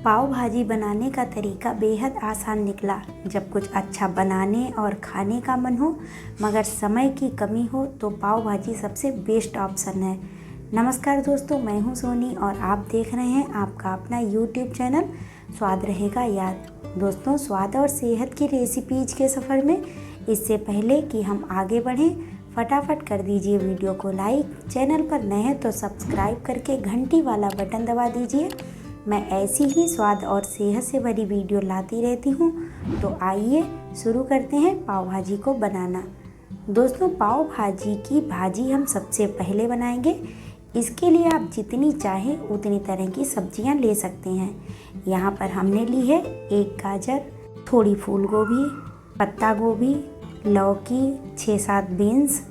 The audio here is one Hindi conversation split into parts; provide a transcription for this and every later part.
पाव भाजी बनाने का तरीका बेहद आसान निकला। जब कुछ अच्छा बनाने और खाने का मन हो मगर समय की कमी हो तो पाव भाजी सबसे बेस्ट ऑप्शन है। नमस्कार दोस्तों, मैं हूं सोनी और आप देख रहे हैं आपका अपना YouTube चैनल स्वाद रहेगा याद। दोस्तों, स्वाद और सेहत की रेसिपीज के सफ़र में इससे पहले कि हम आगे बढ़ें, फटाफट कर दीजिए वीडियो को लाइक। चैनल पर नए हैं तो सब्सक्राइब करके घंटी वाला बटन दबा दीजिए। मैं ऐसी ही स्वाद और सेहत से भरी वीडियो लाती रहती हूँ। तो आइए शुरू करते हैं पाव भाजी को बनाना। दोस्तों, पाव भाजी की भाजी हम सबसे पहले बनाएंगे। इसके लिए आप जितनी चाहें उतनी तरह की सब्जियां ले सकते हैं। यहाँ पर हमने ली है एक गाजर, थोड़ी फूल गोभी, पत्ता गोभी, लौकी, 6-7 बीन्स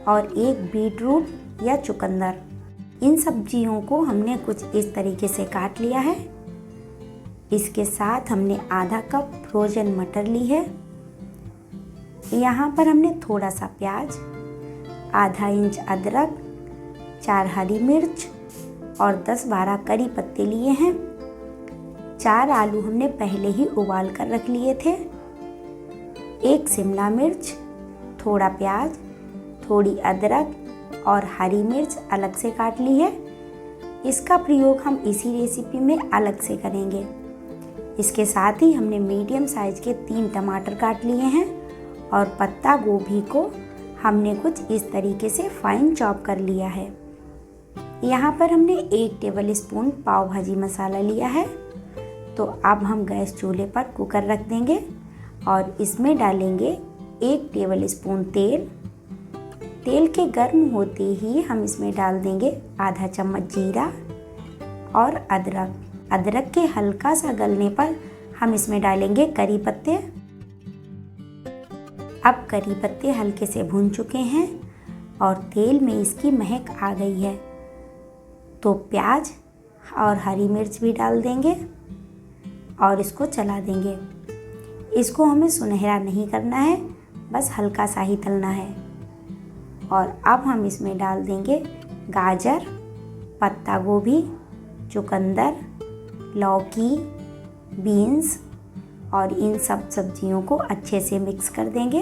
और एक बीटरूट या चुकंदर। इन सब्जियों को हमने कुछ इस तरीके से काट लिया है। इसके साथ हमने आधा कप फ्रोजन मटर ली है। यहाँ पर हमने थोड़ा सा प्याज, आधा इंच अदरक, 4 हरी मिर्च और 10-12 करी पत्ते लिए हैं। 4 आलू हमने पहले ही उबाल कर रख लिए थे। एक शिमला मिर्च, थोड़ा प्याज, थोड़ी अदरक और हरी मिर्च अलग से काट ली है। इसका प्रयोग हम इसी रेसिपी में अलग से करेंगे। इसके साथ ही हमने मीडियम साइज के 3 टमाटर काट लिए हैं और पत्ता गोभी को हमने कुछ इस तरीके से फाइन चॉप कर लिया है। यहाँ पर हमने 1 टेबल स्पून पाव भाजी मसाला लिया है। तो अब हम गैस चूल्हे पर कुकर रख देंगे और इसमें डालेंगे 1 टेबल स्पून तेल। तेल के गर्म होते ही हम इसमें डाल देंगे आधा चम्मच जीरा और अदरक के हल्का सा गलने पर हम इसमें डालेंगे करी पत्ते। अब करी पत्ते हल्के से भून चुके हैं और तेल में इसकी महक आ गई है तो प्याज और हरी मिर्च भी डाल देंगे और इसको चला देंगे। इसको हमें सुनहरा नहीं करना है, बस हल्का सा ही तलना है। और अब हम इसमें डाल देंगे गाजर, पत्ता गोभी, चुकंदर, लौकी, बीन्स और इन सब सब्जियों को अच्छे से मिक्स कर देंगे।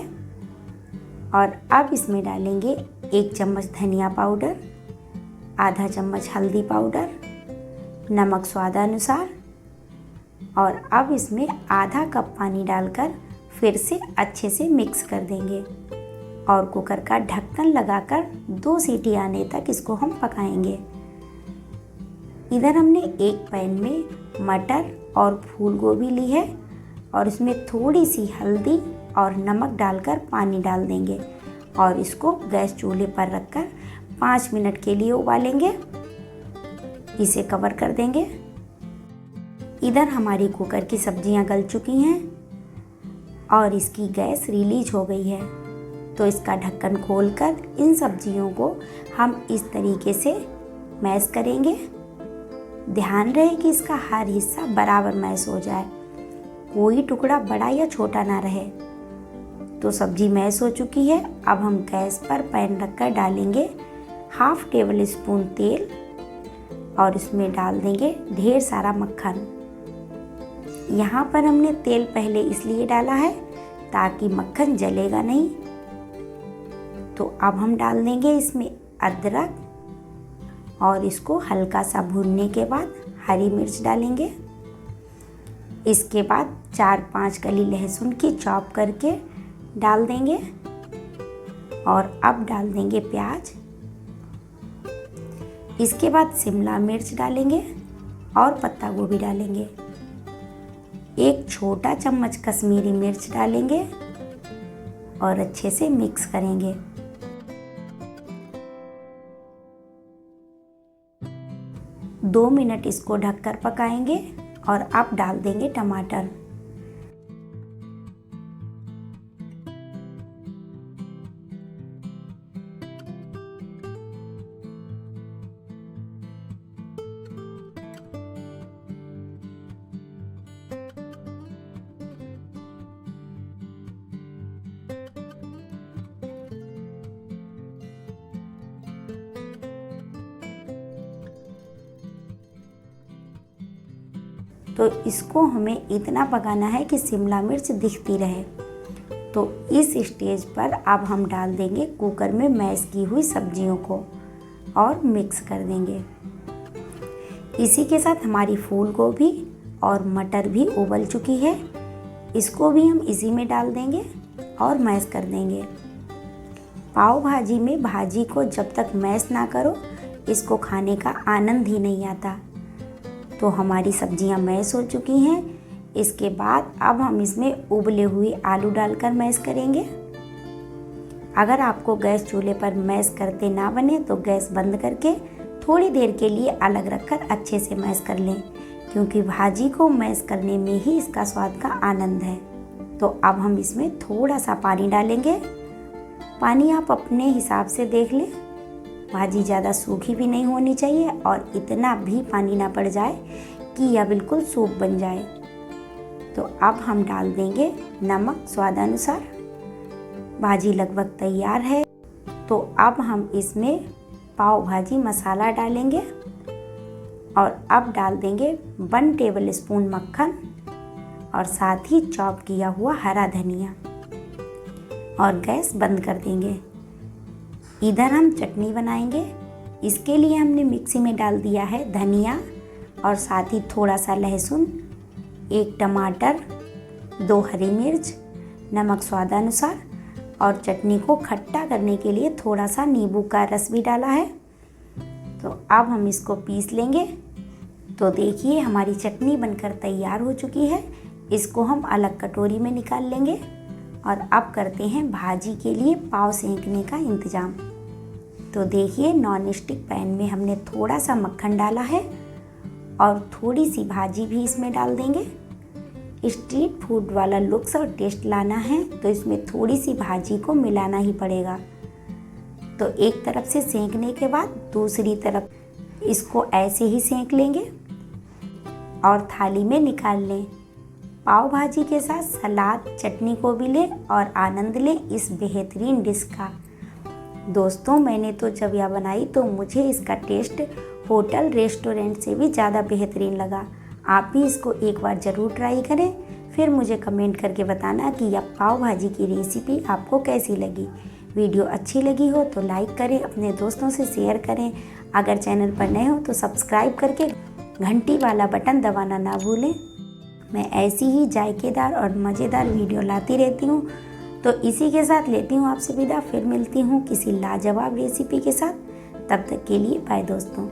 और अब इसमें डालेंगे 1 चम्मच धनिया पाउडर, आधा चम्मच हल्दी पाउडर, नमक स्वादानुसार और अब इसमें आधा कप पानी डालकर फिर से अच्छे से मिक्स कर देंगे और कुकर का ढक्कन लगाकर 2 सीटी आने तक इसको हम पकाएंगे। इधर हमने एक पैन में मटर और फूल गोभी ली है और इसमें थोड़ी सी हल्दी और नमक डालकर पानी डाल देंगे और इसको गैस चूल्हे पर रखकर 5 मिनट के लिए उबालेंगे। इसे कवर कर देंगे। इधर हमारी कुकर की सब्जियां गल चुकी हैं और इसकी गैस रिलीज हो गई है। तो इसका ढक्कन खोलकर इन सब्जियों को हम इस तरीके से मैश करेंगे। ध्यान रहे कि इसका हर हिस्सा बराबर मैश हो जाए, कोई टुकड़ा बड़ा या छोटा ना रहे। तो सब्जी मैश हो चुकी है। अब हम गैस पर पैन रखकर डालेंगे 1/2 टेबल स्पून तेल और इसमें डाल देंगे ढेर सारा मक्खन। यहाँ पर हमने तेल पहले इसलिए डाला है ताकि मक्खन जलेगा नहीं। तो अब हम डाल देंगे इसमें अदरक और इसको हल्का सा भूनने के बाद हरी मिर्च डालेंगे। इसके बाद 4-5 कली लहसुन की चॉप करके डाल देंगे और अब डाल देंगे प्याज। इसके बाद शिमला मिर्च डालेंगे और पत्ता गोभी डालेंगे। 1 छोटा चम्मच कश्मीरी मिर्च डालेंगे और अच्छे से मिक्स करेंगे। 2 मिनट इसको ढककर पकाएंगे और अब डाल देंगे टमाटर। तो इसको हमें इतना पकाना है कि शिमला मिर्च दिखती रहे। तो इस स्टेज पर अब हम डाल देंगे कुकर में मैश की हुई सब्जियों को और मिक्स कर देंगे। इसी के साथ हमारी फूल गोभी और मटर भी उबल चुकी है, इसको भी हम इसी में डाल देंगे और मैश कर देंगे। पाव भाजी में भाजी को जब तक मैश ना करो इसको खाने का आनंद ही नहीं आता। तो हमारी सब्जियां मैश हो चुकी हैं। इसके बाद अब हम इसमें उबले हुए आलू डालकर मैश करेंगे। अगर आपको गैस चूल्हे पर मैश करते ना बने तो गैस बंद करके थोड़ी देर के लिए अलग रखकर अच्छे से मैश कर लें, क्योंकि भाजी को मैश करने में ही इसका स्वाद का आनंद है। तो अब हम इसमें थोड़ा सा पानी डालेंगे। पानी आप अपने हिसाब से देख लें, भाजी ज़्यादा सूखी भी नहीं होनी चाहिए और इतना भी पानी ना पड़ जाए कि यह बिल्कुल सूप बन जाए। तो अब हम डाल देंगे नमक स्वादानुसार। भाजी लगभग तैयार है। तो अब हम इसमें पाव भाजी मसाला डालेंगे और अब डाल देंगे 1 टेबल स्पून मक्खन और साथ ही चॉप किया हुआ हरा धनिया और गैस बंद कर देंगे। इधर हम चटनी बनाएंगे। इसके लिए हमने मिक्सी में डाल दिया है धनिया और साथ ही थोड़ा सा लहसुन, 1 टमाटर, 2 हरी मिर्च, नमक स्वादानुसार और चटनी को खट्टा करने के लिए थोड़ा सा नींबू का रस भी डाला है। तो अब हम इसको पीस लेंगे। तो देखिए हमारी चटनी बनकर तैयार हो चुकी है। इसको हम अलग कटोरी में निकाल लेंगे और अब करते हैं भाजी के लिए पाव सेंकने का इंतज़ाम। तो देखिए नॉन स्टिक पैन में हमने थोड़ा सा मक्खन डाला है और थोड़ी सी भाजी भी इसमें डाल देंगे। स्ट्रीट फूड वाला लुक्स और टेस्ट लाना है तो इसमें थोड़ी सी भाजी को मिलाना ही पड़ेगा। तो एक तरफ से सेंकने के बाद दूसरी तरफ इसको ऐसे ही सेंक लेंगे और थाली में निकाल लें। पाव भाजी के साथ सलाद चटनी को भी लें और आनंद लें इस बेहतरीन डिश का। दोस्तों मैंने तो जब यह बनाई तो मुझे इसका टेस्ट होटल रेस्टोरेंट से भी ज़्यादा बेहतरीन लगा। आप भी इसको एक बार ज़रूर ट्राई करें, फिर मुझे कमेंट करके बताना कि यह पाव भाजी की रेसिपी आपको कैसी लगी। वीडियो अच्छी लगी हो तो लाइक करें, अपने दोस्तों से शेयर करें। अगर चैनल पर नए हो तो सब्सक्राइब करके घंटी वाला बटन दबाना ना भूलें। मैं ऐसी ही जायकेदार और मज़ेदार वीडियो लाती रहती हूँ। तो इसी के साथ लेती हूँ आपसे विदा, फिर मिलती हूँ किसी लाजवाब रेसिपी के साथ। तब तक के लिए बाय दोस्तों।